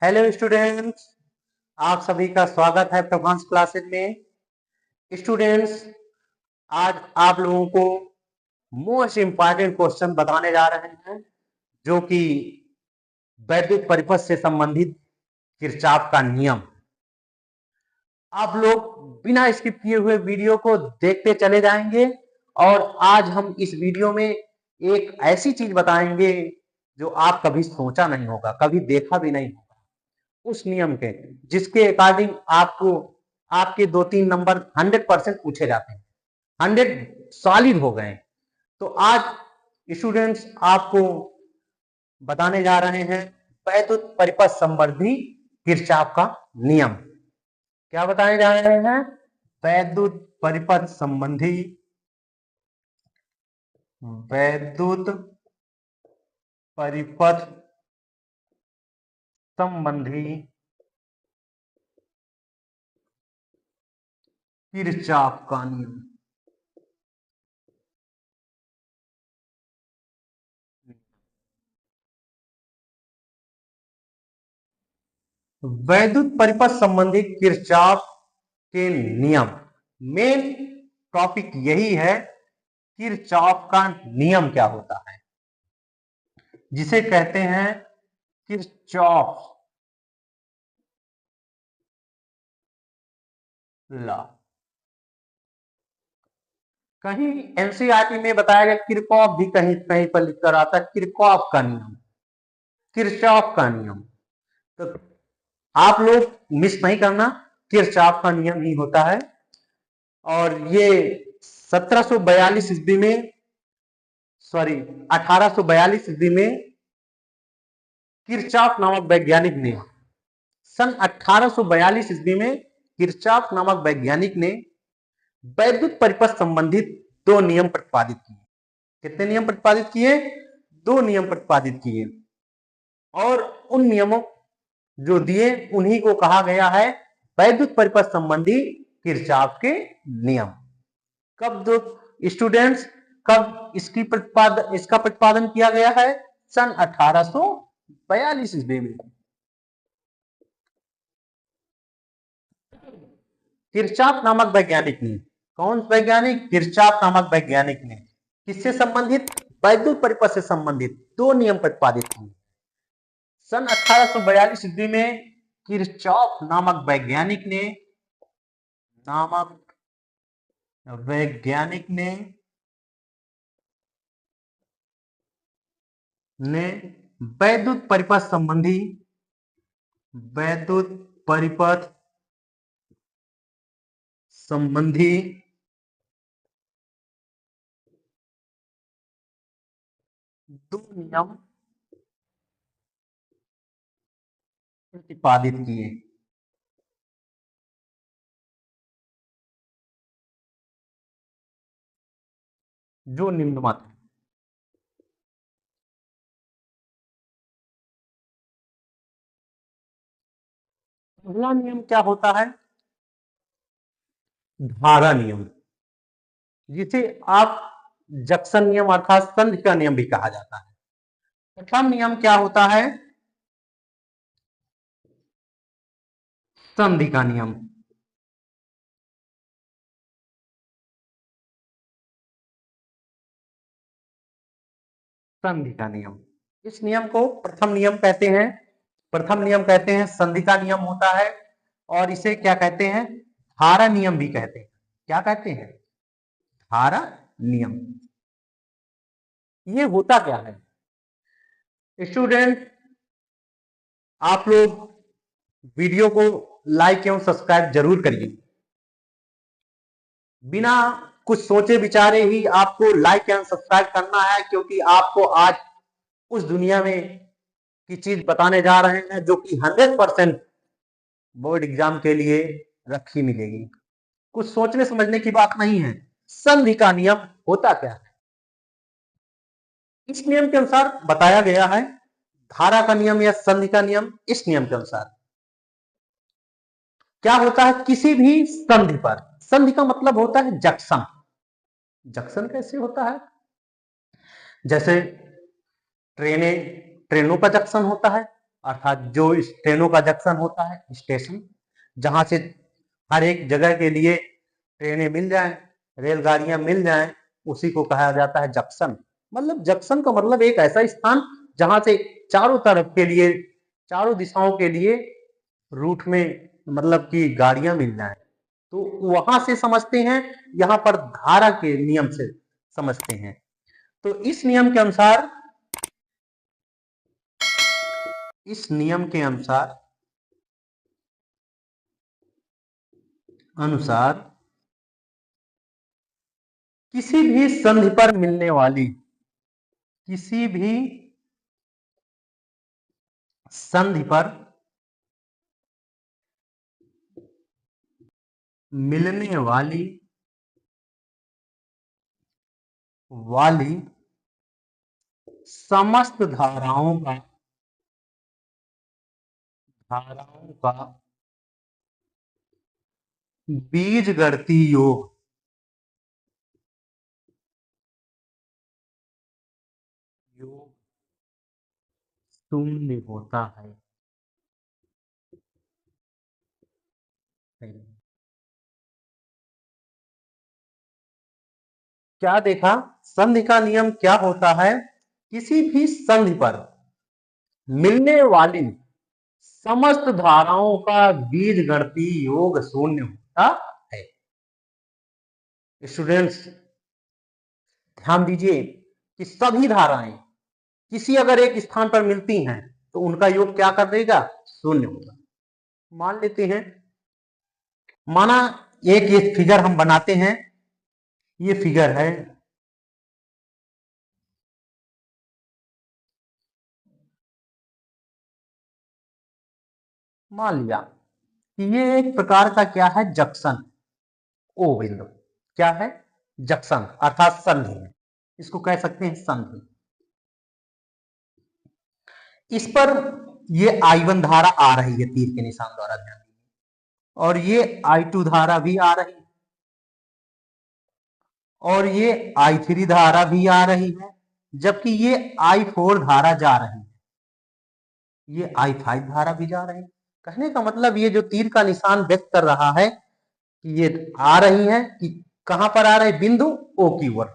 Hello students, आप सभी का स्वागत है प्रभांस क्लासेज में। स्टूडेंट्स, आज आप लोगों को मोस्ट इम्पॉर्टेंट क्वेश्चन बताने जा रहे हैं, जो कि वैद्युत परिपथ से संबंधित किरचॉफ का नियम। आप लोग बिना स्किप किए हुए वीडियो को देखते चले जाएंगे और आज हम इस वीडियो में एक ऐसी चीज बताएंगे जो आप कभी सोचा नहीं होगा, कभी देखा भी नहीं होगा, उस नियम के जिसके अकॉर्डिंग आपको आपके 2-3 नंबर 100% पूछे जाते हैं, 100 सॉलिड हो गए। तो आज स्टूडेंट्स आपको बताने जा रहे हैं वैद्युत परिपथ संबंधी किरचॉफ का नियम। क्या बताने जा रहे हैं? वैद्युत परिपथ संबंधी वैद्युत परिपथ संबंधी किरचॉफ का नियम। वैद्युत परिपथ संबंधी किरचॉफ के नियम, मेन टॉपिक यही है किरचॉफ का नियम क्या होता है, जिसे कहते हैं किरचॉफ लॉ। कहीं एनसीईआरटी में बताया गया किरचॉफ भी कहीं कहीं पर लिखकर आता है किरचॉफ का नियम, किरचॉफ का नियम। तो आप लोग मिस नहीं करना, किरचॉफ का नियम ही होता है। और ये 1742 ईस्वी में, सॉरी 1842 ईस्वी में किरचॉफ नामक वैज्ञानिक ने, सन 1842 ईस्वी में किरचॉफ नामक वैज्ञानिक ने वैद्युत परिपथ संबंधित 2 नियम प्रतिपादित किए। कितने नियम प्रतिपादित किए? 2 नियम प्रतिपादित किए। और उन नियमों जो दिए उन्हीं को कहा गया है वैद्युत परिपथ संबंधी किरचॉफ के नियम। कब दो स्टूडेंट्स, कब इसका प्रतिपादन किया गया है? सन 1842 ईस्वी में। किरचॉफ नामक वैज्ञानिक ने, कौन वैज्ञानिक? किरचॉफ नामक वैज्ञानिक ने किससे संबंधित? वैद्युत परिपथ से संबंधित 2 नियम प्रतिपादित किए। सन 1842 ईस्वी में किरचॉफ नामक वैज्ञानिक ने वैद्युत परिपथ संबंधी वैद्युत परिपथ संबंधी 2 नियम प्रतिपादित किए। जो निम्नमत है। पहला नियम क्या होता है? धारा नियम, जिसे आप जक्सन नियम अर्थात संधि का नियम भी कहा जाता है। प्रथम नियम क्या होता है? संधि का नियम। संधि का नियम, इस नियम को प्रथम नियम कहते हैं। प्रथम नियम कहते हैं, संधि का नियम होता है। और इसे क्या कहते हैं? धारा नियम भी कहते हैं। क्या कहते हैं? धारा नियम। ये होता क्या है स्टूडेंट? आप लोग वीडियो को लाइक एवं सब्सक्राइब जरूर करिए। बिना कुछ सोचे विचारे ही आपको लाइक एवं सब्सक्राइब करना है, क्योंकि आपको आज उस दुनिया में की चीज बताने जा रहे हैं जो कि 100% बोर्ड एग्जाम के लिए रखी मिलेगी। कुछ सोचने समझने की बात नहीं है। संधि का नियम होता क्या है? इस नियम के अनुसार बताया गया है, धारा का नियम या संधि का नियम, इस नियम के अनुसार क्या होता है? किसी भी संधि पर, संधि का मतलब होता है जंक्शन। जंक्शन कैसे होता है? जैसे ट्रेनों का जंक्शन होता है, अर्थात जो ट्रेनों का जंक्शन होता है, स्टेशन, जहां से हर एक जगह के लिए ट्रेनें मिल जाएं, रेलगाड़ियां मिल जाएं, उसी को कहा जाता है जंक्शन। मतलब जंक्शन का मतलब एक ऐसा स्थान जहां से चारों तरफ के लिए, चारों दिशाओं के लिए रूट में मतलब कि गाड़ियां मिल जाएं, तो वहां से समझते हैं, यहाँ पर धारा के नियम से समझते हैं। तो इस नियम के अनुसार, इस नियम के अनुसार किसी भी संधि पर मिलने वाली, किसी भी संधि पर मिलने वाली वाली समस्त धाराओं का बीजगणितीय योग, योग शून्य होता है। क्या देखा, संधि का नियम क्या होता है? किसी भी संधि पर मिलने वाली समस्त धाराओं का बीजगणितीय योग शून्य होता है। स्टूडेंट्स ध्यान दीजिए कि सभी धाराएं किसी अगर एक स्थान पर मिलती हैं तो उनका योग क्या कर देगा? शून्य होगा। मान लेते हैं, माना एक ये फिगर हम बनाते हैं, ये फिगर है, मान लिया कि ये एक प्रकार का क्या है? जंक्शन, ओ बिंदु क्या है? जंक्शन अर्थात संधि है, इसको कह सकते हैं संधि। इस पर ये I1 धारा आ रही है तीर के निशान द्वारा, ध्यान दीजिए, और ये I2 धारा भी आ रही है, और ये I3 धारा भी आ रही है, जबकि ये I4 धारा जा रही है, ये I5 धारा भी जा रही है। कहने का मतलब ये जो तीर का निशान व्यक्त कर रहा है कि ये आ रही है, कि कहां पर आ रहे? बिंदु O की ओर।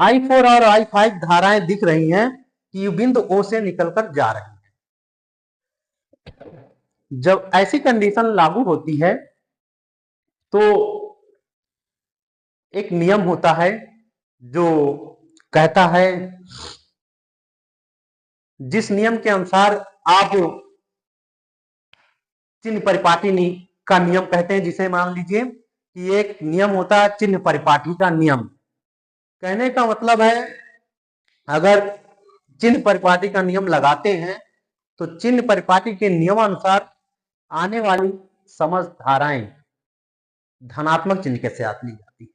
I4 और I5 धाराएं दिख रही हैं कि ये बिंदु O से निकलकर जा रही है। जब ऐसी कंडीशन लागू होती है तो एक नियम होता है जो कहता है, जिस नियम के अनुसार आप चिन्ह परिपाटी का नियम कहते हैं, जिसे मान लीजिए कि एक नियम होता है चिन्ह परिपाटी का नियम। कहने का मतलब है, अगर चिन्ह परिपाटी का नियम लगाते हैं तो चिन्ह परिपाटी के नियमानुसार आने वाली समस्त धाराएं धनात्मक चिन्ह के साथ ली जाती है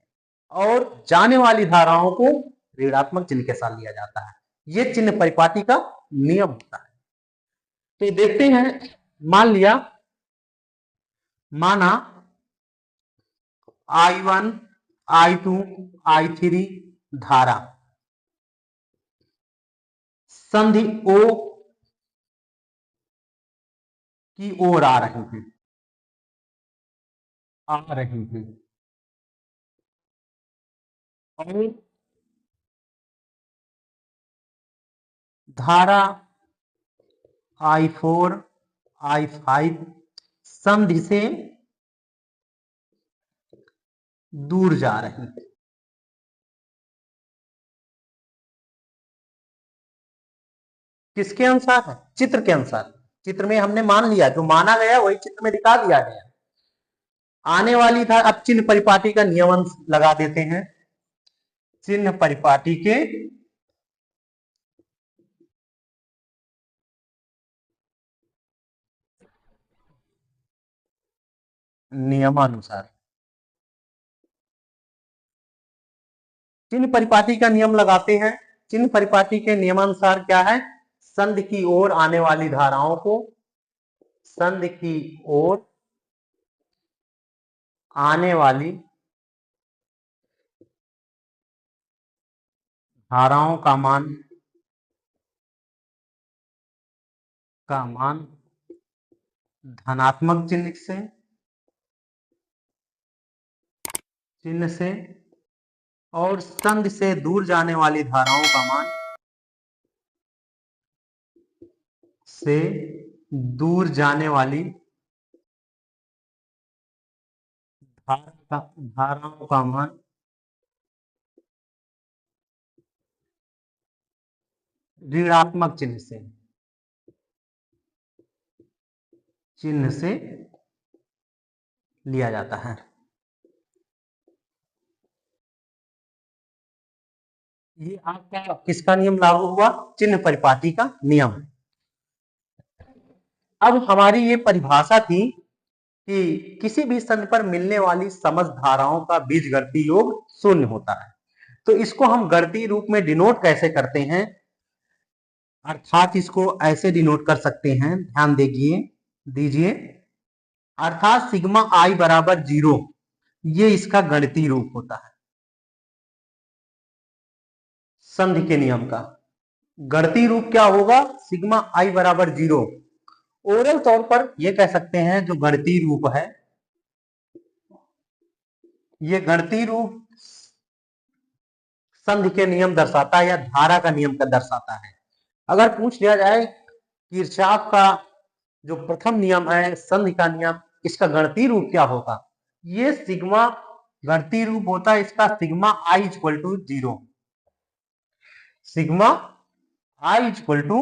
और जाने वाली धाराओं को ऋणात्मक चिन्ह के साथ लिया जाता है। ये चिन्ह परिपाटी का नियम होता है। तो देखते हैं, मान लिया, माना I1, I2, I3 धारा संधि O की ओर आ रही है, और धारा I4, I5 संधि से दूर जा रही है। किसके अनुसार है? चित्र के अनुसार। चित्र में हमने मान लिया, जो माना गया वही चित्र में दिखा दिया गया। आने वाली था, अब चिन्ह परिपाटी का नियम लगा देते हैं। चिन्ह परिपाटी के नियमानुसार, चिन्ह परिपाटी का नियम लगाते हैं। चिन्ह परिपाटी के नियमानुसार क्या है? संधि की ओर आने वाली धाराओं को, संधि की ओर आने वाली धाराओं का मान का मान धनात्मक चिन्ह से और संधि से दूर जाने वाली धाराओं का मान से दूर जाने वाली धाराओं का मान ऋणात्मक चिन्ह से लिया जाता है। ये आपका किसका नियम लागू हुआ? चिन्ह परिपाटी का नियम। अब हमारी ये परिभाषा थी कि किसी भी संधि पर मिलने वाली समस्त धाराओं का बीजगणितीय योग शून्य होता है। तो इसको हम गणितीय रूप में डिनोट कैसे करते हैं? अर्थात इसको ऐसे डिनोट कर सकते हैं, ध्यान दीजिए, अर्थात सिग्मा आई बराबर 0, ये इसका गणितीय रूप होता है। संधि के नियम का गणितीय रूप क्या होगा? सिग्मा आई बराबर 0। ओरल तौर पर यह कह सकते हैं जो गणितीय रूप है, ये गणितीय रूप संधि के नियम दर्शाता है या धारा का नियम का दर्शाता है। अगर पूछ लिया जाए किरचॉफ का जो प्रथम नियम है संधि का नियम, इसका गणितीय रूप क्या होगा? ये सिग्मा गणितीय रूप होता है इसका sigma I equal to 0। Sigma I equal to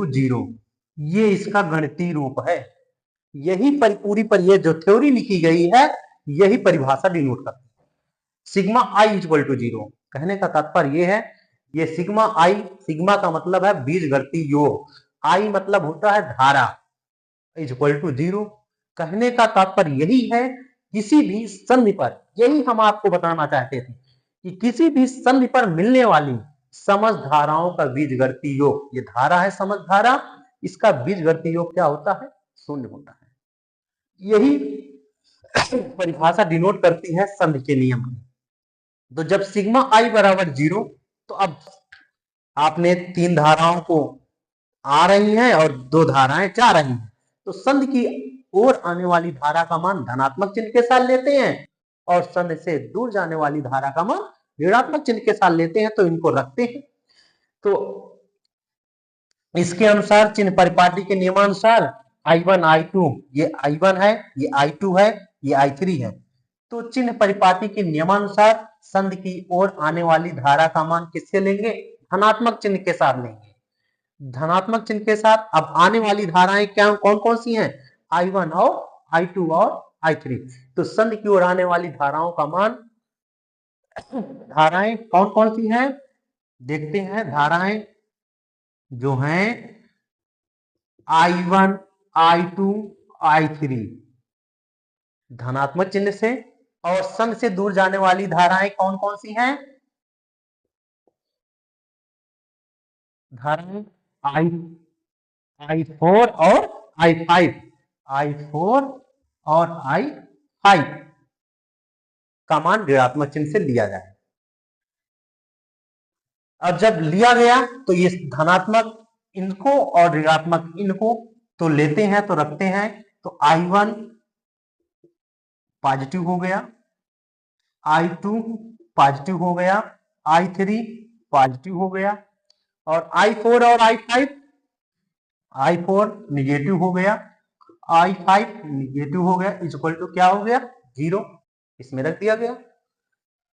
0, ये इसका गणितीय रूप है। यही पूरी पर ये जो थ्योरी लिखी गई है, यही परिभाषा डिनोट करती है। सिग्मा आई इक्वल टू 0 कहने का तात्पर्य ये है, ये सिग्मा आई, सिग्मा का मतलब है बीजगणितीय योग, आई मतलब होता है धारा, इक्वल टू 0 कहने का तात्पर्य यही है किसी भी संधि पर, यही हम आपको बताना चाहते थे कि किसी भी संधि पर मिलने वाली समस्त धाराओं का बीजगणितीय योग, ये धारा है समस्त धारा, इसका बीजगणितीय योग क्या होता है? शून्य होता है। यही परिभाषा डिनोट करती है संधि के नियम की। तो जब सिग्मा आई बराबर 0, तो अब आपने 3 धाराओं को आ रही हैं और 2 धाराएं जा रही हैं, तो संधि की ओर आने वाली धारा का मान धनात्मक चिन्ह के साथ लेते हैं और संधि से दूर जाने वाली धारा का मान ऋणात्मक चिन्ह के साथ लेते हैं, तो इनको रखते हैं। तो इसके अनुसार चिन्ह परिपाटी के नियमानुसार I1 I2, ये I1 है, ये I2 है, ये I3 है। तो चिन्ह परिपाटी के नियमानुसार संधि की ओर आने वाली धारा का मान किससे लेंगे? धनात्मक चिन्ह के साथ लेंगे। धनात्मक चिन्ह के साथ अब आने वाली धाराएं क्या कौन कौन सी हैं? I1 और I2 और I3। तो संधि की ओर आने वाली धाराओं का मान, धाराएं कौन कौन सी हैं देखते हैं। धाराएं जो हैं I1 I2 I3 धनात्मक चिन्ह से, और संधि से दूर जाने वाली धाराएं कौन कौन सी हैं? धाराएं I4 और I5, I4 और I5 का मान ऋणात्मक चिन्ह से लिया जाए। और जब लिया गया तो ये धनात्मक इनको और ऋणात्मक इनको तो लेते हैं, तो रखते हैं। तो I1 पॉजिटिव हो गया, I2 पॉजिटिव हो गया, I3 पॉजिटिव हो गया, और I4 और I5, I4 निगेटिव हो गया, I5 निगेटिव हो गया, इक्वल टू क्या हो गया? 0। इसमें रख दिया गया।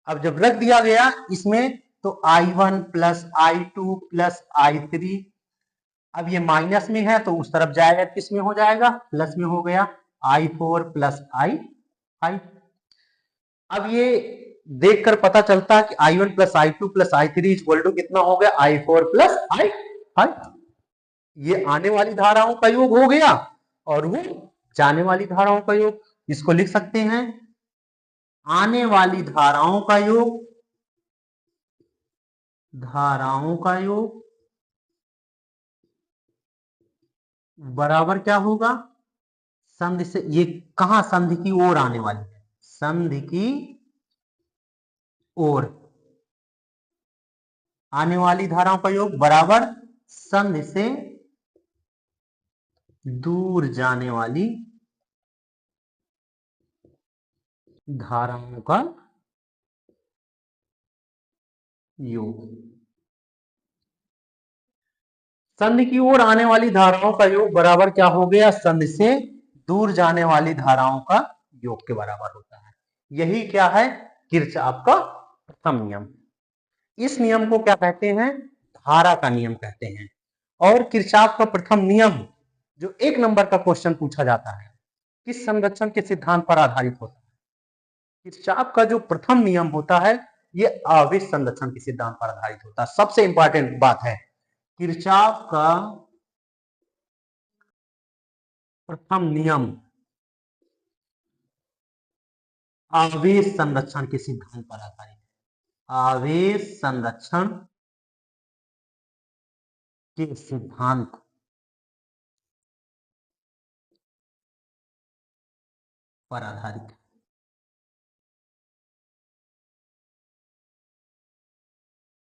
अब जब रख दिया गया इसमें, तो I1 plus I2 plus I3, अब ये माइनस में है तो उस तरफ जाएगा, किस में हो जाएगा? प्लस में हो गया, I4 प्लस I5। अब ये देखकर पता चलता है कि I1 plus I2 plus I3 equal to कितना हो गया? I4 plus I5। ये आने वाली धाराओं का योग हो गया और वो जाने वाली धाराओं का योग। इसको लिख सकते हैं आने वाली धाराओं का योग, धाराओं का योग बराबर क्या होगा? संधि से, ये कहां? संधि की ओर आने वाली है, संधि की ओर आने वाली धाराओं का योग बराबर संधि से दूर जाने वाली धाराओं का योग। संधि की ओर आने वाली धाराओं का योग बराबर क्या हो गया? संधि से दूर जाने वाली धाराओं का योग के बराबर होता है। यही क्या है? किरचॉफ का प्रथम नियम। इस नियम को क्या कहते हैं? धारा का नियम कहते हैं। और किरचॉफ का प्रथम नियम जो 1 नंबर का क्वेश्चन पूछा जाता है, किस संरक्षण के सिद्धांत पर आधारित होता है? किरचॉफ का जो प्रथम नियम होता है ये आवेश संरक्षण के सिद्धांत पर आधारित होता है। सबसे इंपॉर्टेंट बात है, किरचॉफ का प्रथम नियम आवेश संरक्षण के सिद्धांत पर आधारित है। आवेश संरक्षण के सिद्धांत पर आधारित है।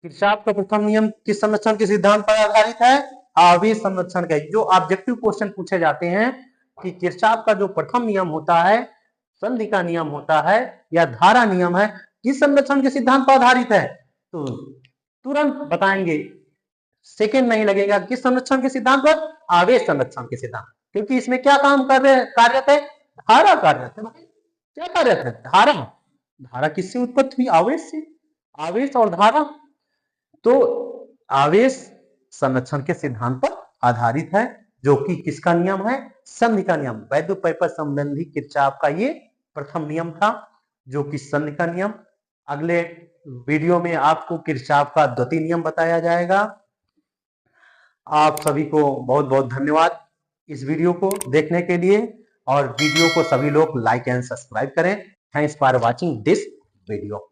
किरचॉफ का प्रथम नियम किस संरक्षण के सिद्धांत पर आधारित है? आवेश संरक्षण का। जो ऑब्जेक्टिव क्वेश्चन पूछे जाते हैं कि किरचॉफ का जो प्रथम नियम होता है, संधि का नियम होता है या धारा नियम है, किस संरक्षण के सिद्धांत पर आधारित है, तो तुरंत बताएंगे, सेकेंड नहीं लगेगा। किस संरक्षण के सिद्धांत पर? आवेश संरक्षण के सिद्धांत। क्योंकि इसमें क्या काम कर रहे कार्यरत है? धारा कार्यरत है। क्या कार्यरत है? धारा। धारा किससे उत्पत्ति हुई? आवेश से। आवेश और धारा तो आवेश संरक्षण के सिद्धांत पर आधारित है, जो कि किसका नियम है? संधि का नियम। वैद्युत संबंधी किरचॉफ का ये प्रथम नियम था, जो कि संधि का नियम। अगले वीडियो में आपको किरचॉफ का द्वितीय नियम बताया जाएगा। आप सभी को बहुत बहुत धन्यवाद इस वीडियो को देखने के लिए, और वीडियो को सभी लोग लाइक एंड सब्सक्राइब करें। Thanks for watching this video.